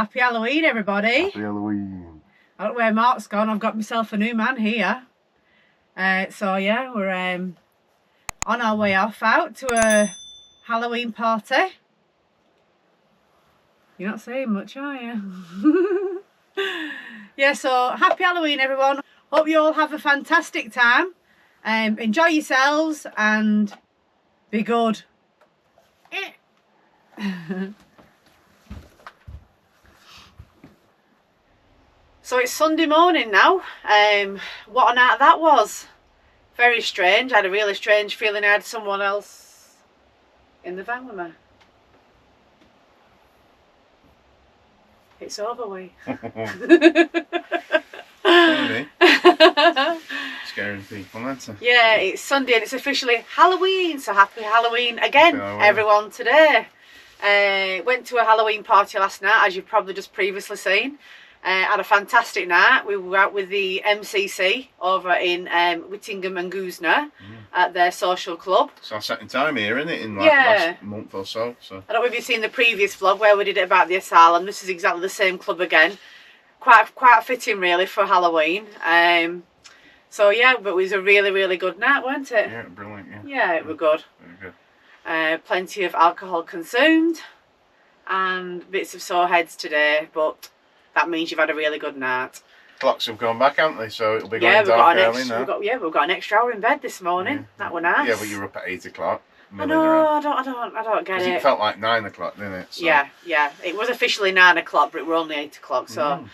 Happy Halloween, everybody. Happy Halloween. I don't know where Mark's gone. I've got myself a new man here. So yeah, we're on our way off out to a Halloween party. You're not saying much, are you? Yeah, so happy Halloween, everyone. Hope you all have a fantastic time. Enjoy yourselves and be good. So it's Sunday morning now. What a night that was. Very strange. I had a really strange feeling I had someone else in the van with me. It's over with. Sunday. Scaring people, aren't they? Yeah, it's Sunday and it's officially Halloween. So happy Halloween again, everyone, today. Went to a Halloween party last night, as you've probably just previously seen. Had a fantastic night. We were out with the MCC over in Whittingham and Goosner at their social club. It's our second time here, isn't it? In like last month or so. I don't know if you've seen the previous vlog where we did it about the asylum. This is exactly the same club again. Quite fitting really for Halloween. So yeah, but it was a really good night, weren't it? Yeah, brilliant. Yeah, it was good. Very good. Plenty of alcohol consumed and bits of sore heads today, but that means you've had a really good night. Clocks have gone back, haven't they? So it'll be going dark early now. We've got an extra hour in bed this morning. Yeah. That were nice. Yeah, but you were up at 8 o'clock. I know. I don't get it. It felt like 9 o'clock, didn't it? So. Yeah. It was officially 9 o'clock, but it were only 8 o'clock. So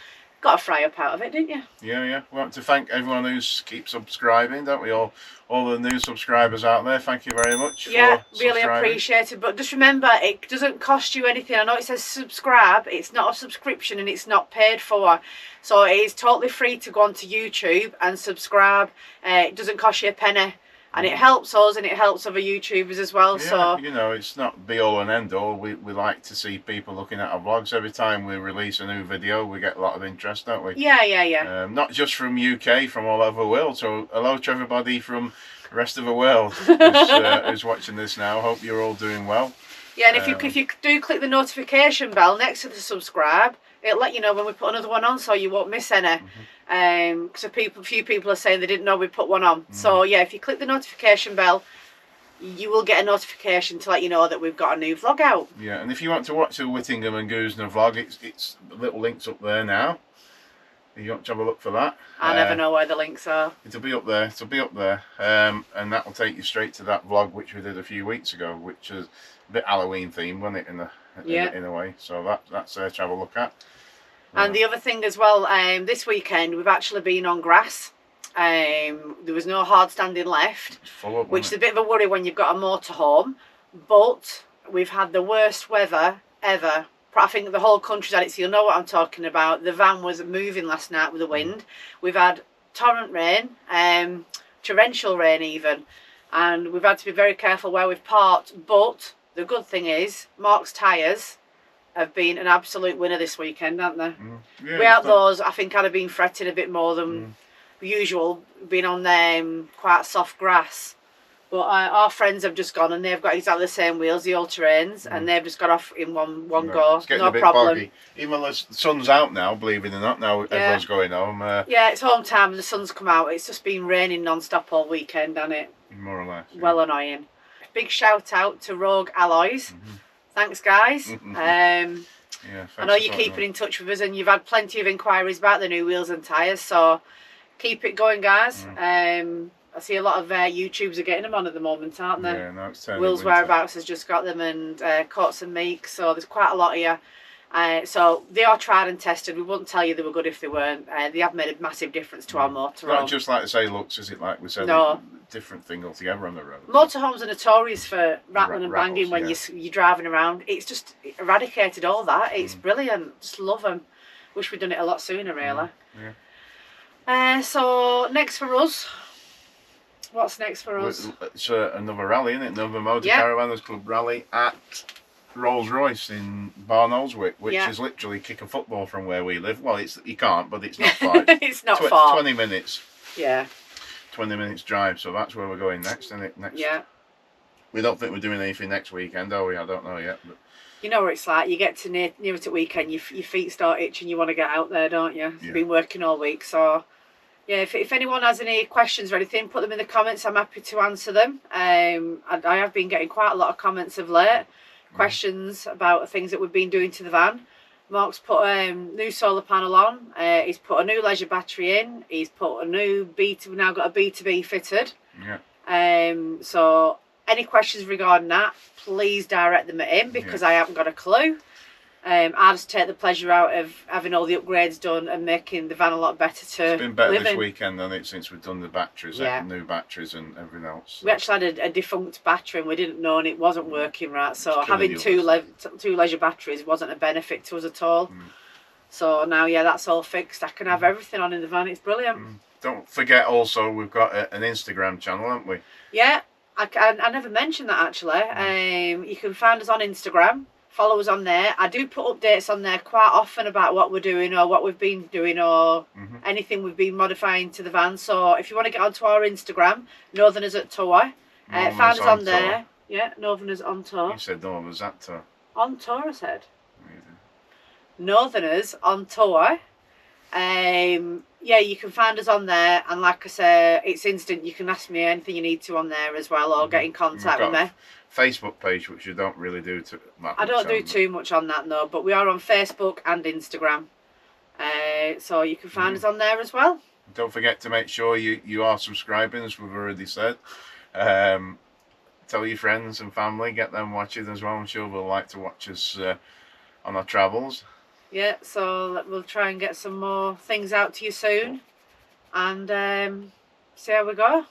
got a fry up out of it, didn't you? Yeah. We want to thank everyone who's keeps subscribing, don't we? All the new subscribers out there. Thank you very much. Yeah, really appreciate it. But just remember, it doesn't cost you anything. I know it says subscribe. It's not a subscription and it's not paid for. So it is totally free to go onto YouTube and subscribe. It doesn't cost you a penny. And it helps us and it helps other YouTubers as well. Yeah, so you know, it's not be all and end all. We like to see people looking at our vlogs. Every time we release a new video, we get a lot of interest, don't we? Yeah. Not just from UK, from all over the world. So hello to everybody from the rest of the world who's watching this now. Hope you're all doing well. Yeah, and if you do click the notification bell next to the subscribe, it'll let you know when we put another one on, so you won't miss any. Because a few people are saying they didn't know we put one on. So yeah, if you click the notification bell, you will get a notification to let you know that we've got a new vlog out. Yeah, and if you want to watch the Whittingham and Goosner vlog, it's little links up there now. If you want to have a look for that. I never know where the links are. It'll be up there. And that will take you straight to that vlog which we did a few weeks ago, which is a bit Halloween themed, wasn't it? In a way. So that's there to have a look at. And the other thing as well, this weekend we've actually been on grass. There was no hard standing left, which is a bit of a worry when you've got a motorhome. But we've had the worst weather ever. I think the whole country's had it, so you'll know what I'm talking about. The van was moving last night with the wind. We've had torrent rain, torrential rain even, and we've had to be very careful where we've parked. But the good thing is, Mark's tyres have been an absolute winner this weekend, haven't they? Yeah, Without those, I think I'd have been fretting a bit more than usual, being on quite soft grass. But our friends have just gone and they've got exactly the same wheels, the all-terrains, and they've just got off in one go. It's getting a bit problem. Boggy. Even though the sun's out now, believe it or not, now everyone's going home. Yeah, it's home time and the sun's come out. It's just been raining non-stop all weekend, hasn't it? More or less. Yeah. Well annoying. Big shout out to Rogue Alloys. Thanks, guys. I know you're keeping in touch with us and you've had plenty of inquiries about the new wheels and tyres, so keep it going, guys. I see a lot of YouTubers are getting them on at the moment, aren't they? Yeah, no, it's Will's Whereabouts has just got them, and Coats and Meeks, so there's quite a lot here. So they are tried and tested. We wouldn't tell you they were good if they weren't. They have made a massive difference to our motorhome. Not just like to say looks, is it, like we said? No. Different thing altogether on the road. Motorhomes are notorious for rattling and banging when you're driving around. It's just eradicated all that. It's brilliant. Just love them. Wish we'd done it a lot sooner, really. So next for us. What's next for us? It's another rally, isn't it? Another Motor Caravanners Club rally at Rolls-Royce in Barnoldswick, which is literally kick a football from where we live. Well, you can't, but it's not far. It's not far. 20 minutes. Yeah. 20 minutes drive, so that's where we're going next, isn't it? Yeah. We don't think we're doing anything next weekend, are we? I don't know yet. But You know what it's like. You get to near to weekend, your feet start itching. You want to get out there, don't you? You've been working all week, so yeah. If anyone has any questions or anything, put them in the comments. I'm happy to answer them. I have been getting quite a lot of comments of late, questions about things that we've been doing to the van. Mark's put a new solar panel on. He's put a new leisure battery in. He's put a new we've now got a B2B fitted. Yeah. So any questions regarding that, please direct them at him, because I haven't got a clue. I just take the pleasure out of having all the upgrades done and making the van a lot better to live in. It's been better this weekend than it since we've done the batteries, new batteries and everything else. So. We actually had a defunct battery and we didn't know, and it wasn't working right. So having two leisure batteries wasn't a benefit to us at all. So now, that's all fixed. I can have everything on in the van. It's brilliant. Don't forget also, we've got an Instagram channel, haven't we? Yeah, I never mentioned that actually. You can find us on Instagram. Follow us on there. I do put updates on there quite often about what we're doing or what we've been doing or anything we've been modifying to the van. So if you want to get onto our Instagram, Northerners at Tour, find us on there. Yeah, Northerners on Tour. You said Northerners at Tour. On Tour, I said. Northerners on Tour. Yeah, you can find us on there, and like I say, it's instant. You can ask me anything you need to on there as well, or get in contact with me. Facebook page, which you don't really do too much. I don't do too much on that, no, but we are on Facebook and Instagram, so you can find us on there as well. Don't forget to make sure you are subscribing, as we've already said. Tell your friends and family, get them watching as well. I'm sure they'll like to watch us on our travels. Yeah, so we'll try and get some more things out to you soon, and see how we go.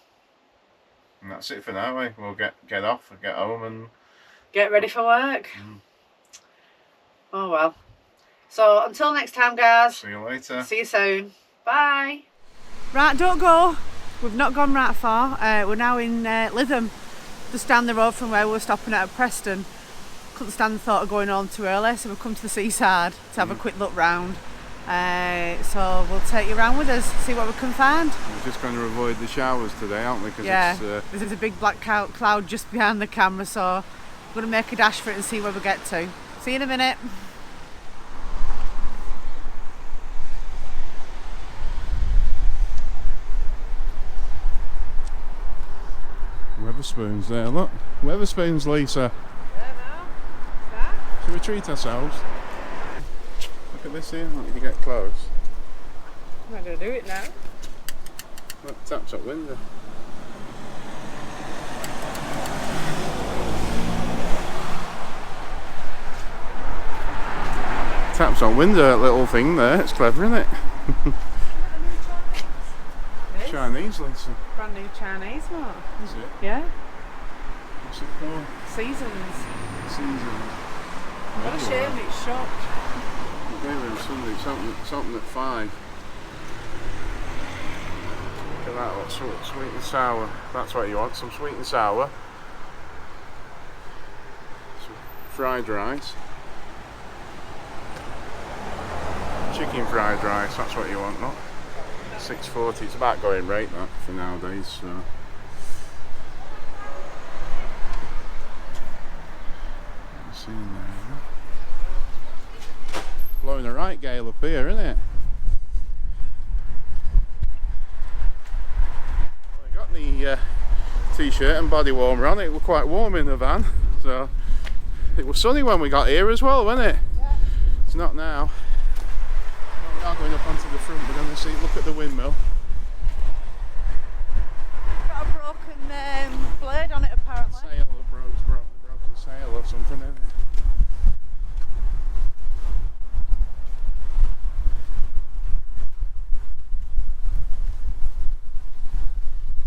And that's it for now. We'll get off and get home and get ready for work. Oh well. So until next time, guys. See you later. See you soon. Bye. Right, don't go. We've not gone right far. We're now in Lytham, just down the road from where we were stopping at Preston. Couldn't stand the thought of going home too early, so we've come to the seaside to have a quick look round. So we'll take you around with us, see what we can find. We're just going to avoid the showers today, aren't we? Cause there's a big black cloud just behind the camera, so we're going to make a dash for it and see where we get to. See you in a minute. Weatherspoons there, look. Weatherspoons, Lisa. Should we treat ourselves? Look at this here, I want you to get close. I'm not going to do it now. Look, taps up window. Taps on window, that little thing there, it's clever, isn't it? Chinese, Lisa. Brand new Chinese one. Is it? Yeah. What's it called? Seasons. Seasons. What a shame it's shut. Maybe on Sunday, it's open at 5. Look at that, what's sweet and sour. That's what you want, some sweet and sour. Some fried rice. Chicken fried rice, that's what you want, not? $6.40, it's about going rate that for nowadays, so. Seeing there. Blowing a right gale up here, isn't it? Well, I got the t-shirt and body warmer on. It was quite warm in the van, so it was sunny when we got here as well, wasn't it? Yeah. It's not now. Well, we are going up onto the front. We're going to see. Look at the windmill. Got a broken blade on it apparently. Sail, broken sail or something, isn't it?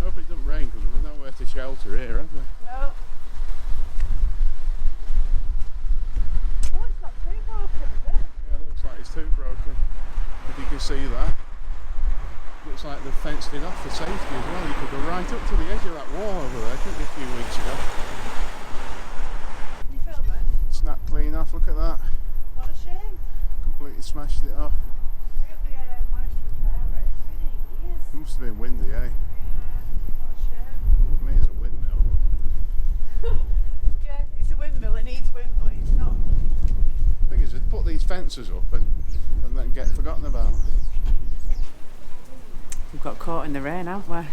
I hope it doesn't rain because there's nowhere to shelter here, have we? No. Oh, it's not too broken, is it? Yeah, it looks like it's too broken. If you can see that. Looks like they've fenced it off for safety as well. You could go right up to the edge of that wall over there, couldn't you, a few weeks ago? Can you film it? Snapped clean off, look at that. What a shame. Completely smashed it off. Really managed to repair it. It's been 8 years. It must have been windy, eh? Me, it's a windmill. Yeah, it's a windmill. it needs wind, but it's not. The thing is, they'd put these fences up and then get forgotten about. We've got caught in the rain, haven't we?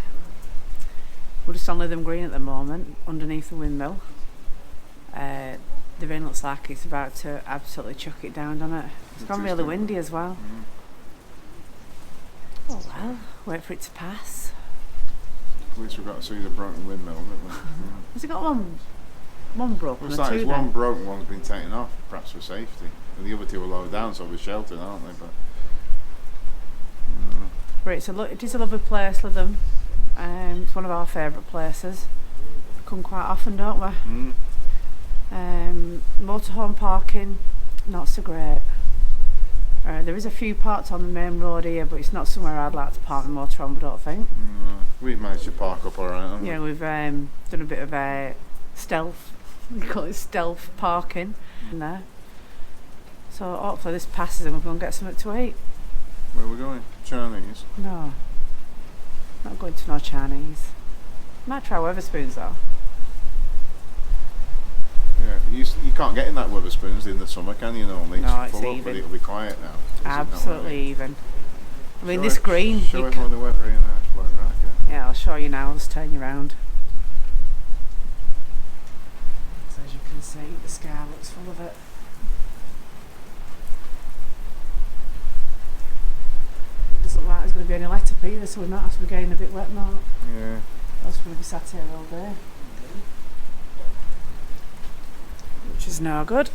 We're just on Lytham Green at the moment, underneath the windmill. The rain looks like it's about to absolutely chuck it down, doesn't it? It's gone really windy as well. Oh well, wait for it to pass. At least we've got to see the broken windmill, haven't we? Has it got one broken? Looks like one broken, one's been taken off, perhaps for safety. And the other two are low down, so they're sheltered, aren't they? But right, so look, it is a lovely place, Lytham. It's one of our favourite places. Come quite often, don't we? Motorhome parking, not so great. There is a few parts on the main road here, but it's not somewhere I'd like to park the motorhome, I don't think. We've managed to park up alright, haven't we? Yeah, we've done a bit of stealth, we call it stealth parking in there. So hopefully this passes and we're going to get something to eat. Where are we going? Chinese? No, not going to no Chinese. Might try Wetherspoons though. Yeah, you can't get in that Wetherspoons in the summer, can you? Normally, no, it's full even. Up, but it'll be quiet now. Absolutely even. I mean, this green. Show everyone the weather here now. Yeah, I'll show you now. I'll just turn you around. So as you can see, the sky looks full of it. It doesn't look like there's going to be any let up either, so we might have to be getting a bit wet now. Yeah. Else we're going to be sat here all day. Which is no good.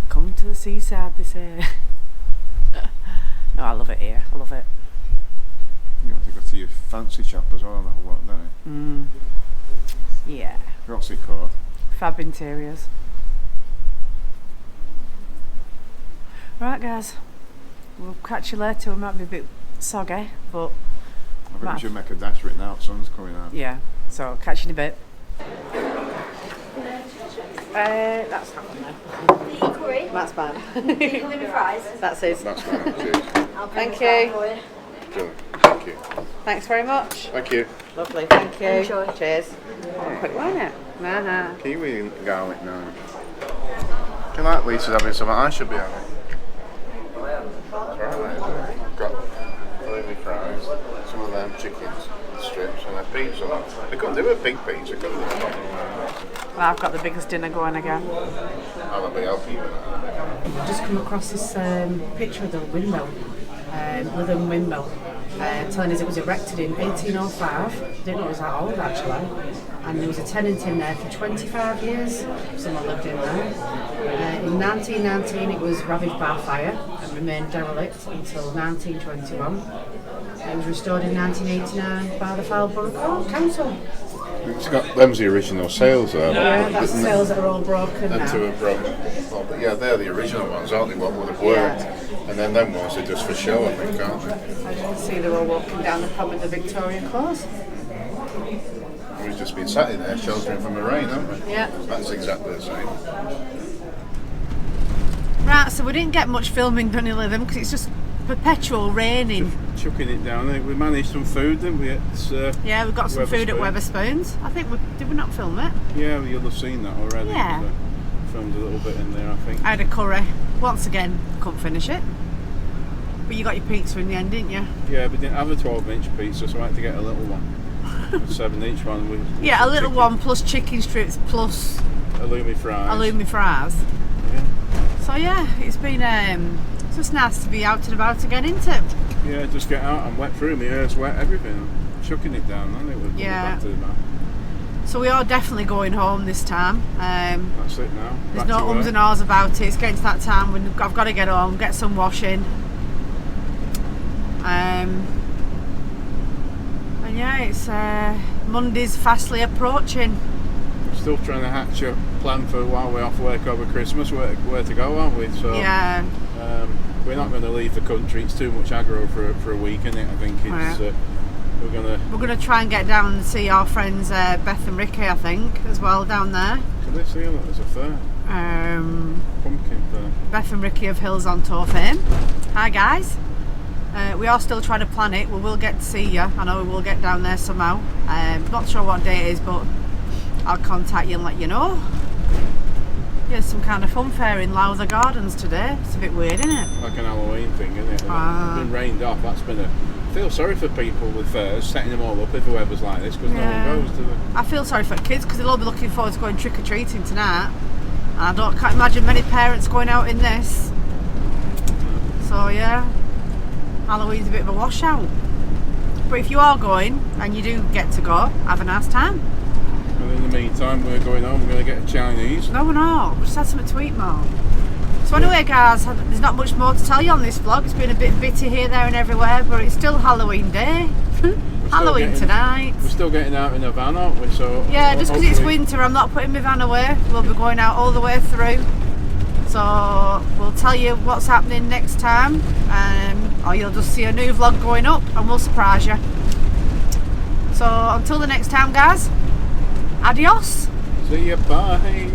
Come to the seaside, they say. No, I love it here. I love it. You want to go to your fancy shop as well, don't you? Yeah. What's it called? Fab Interiors. Right, guys. We'll catch you later. We might be a bit soggy, but I think we should make a dash for it now. The sun's coming out. Yeah. So catch you in a bit. That's not on there. The curry. That's bad. The fries. That's it. That's fine. Cheers. Thank you. Brilliant. Thank you. Thanks very much. Thank you. Lovely. Thank you. Enjoy. Cheers. Quick, won't it? Nah. Kiwi and garlic now. Do you like Lisa's having something I should be having? That's right, isn't it? Got filet fries, some of them chickens, strips, and a pizza. They couldn't do a big pizza, could they? Well, I've got the biggest dinner going again. I'll be helping you with that. I've just come across this picture of the windmill, Lytham windmill, telling us it was erected in 1805. Didn't know it was that old actually. And there was a tenant in there for 25 years. Someone lived in there. In 1919 it was ravaged by fire and remained derelict until 1921. It was restored in 1989 by the Borough Council. It's got them's the original sails there. Yeah, that's the sails that are all broken Them now. two are broken. Well, but yeah, they're the original ones, aren't they? What would have worked. And then them ones are just for show, I think, aren't they? As you can see, they're all walking down the promenade of Victoria Close. We've just been sat in there sheltering from the rain, haven't we? Yeah. That's exactly the same. Right, so we didn't get much filming done in Lytham because it's just perpetual raining. Chucking it down. We managed some food, didn't we? Yeah, we got some food at Wetherspoons. I think did we not film it? Yeah, you'll have seen that already. Yeah. Filmed a little bit in there, I think. I had a curry. Once again, couldn't finish it. But you got your pizza in the end, didn't you? Yeah, we didn't have a 12-inch pizza, so I had to get a little one. A 7-inch one with yeah, a little one plus chicken strips plus halloumi fries. Yeah. So yeah, it's been it's just nice to be out and about again, isn't it? Yeah, just get out and wet through. My hair's wet, everything. Chucking it down, and it was back to the man. So we are definitely going home this time. That's it now. There's no ums and ahs about it. It's getting to that time when I've got to get home, get some washing. And yeah, it's Monday's fastly approaching. Still trying to hatch a plan for while we're off work over Christmas, where to go, aren't we? So yeah. We're not going to leave the country. It's too much aggro for a week, isn't it? I think it's. We're gonna try and get down and see our friends Beth and Ricky, I think, as well down there. Can they see that there's a fair? Pumpkin fair. Beth and Ricky of Hills on Tour fame. Hi guys. We are still trying to plan it. We will get to see you. I know we will get down there somehow. Not sure what day it is, but I'll contact you and let you know. Yeah, some kind of fun fair in Lowther Gardens today. It's a bit weird, isn't it? Like an Halloween thing, isn't it? It's been rained off. That's been I feel sorry for people with fairs, setting them all up if the weather's like this, because no one goes to them. I feel sorry for kids because they'll all be looking forward to going trick-or-treating tonight. And I can't imagine many parents going out in this. So yeah, Halloween's a bit of a washout. But if you are going, and you do get to go, have a nice time. And in the meantime, we're going home, we're going to get a Chinese. No, we're not. We just had something to eat, Mark. So anyway, guys, there's not much more to tell you on this vlog. It's been a bit bitty here, there and everywhere, but it's still Halloween day. Halloween tonight. We're still getting out in a van, aren't we? So yeah, just because it's winter, I'm not putting my van away. We'll be going out all the way through. So we'll tell you what's happening next time, or you'll just see a new vlog going up and we'll surprise you. So until the next time, guys, adios. See you, bye.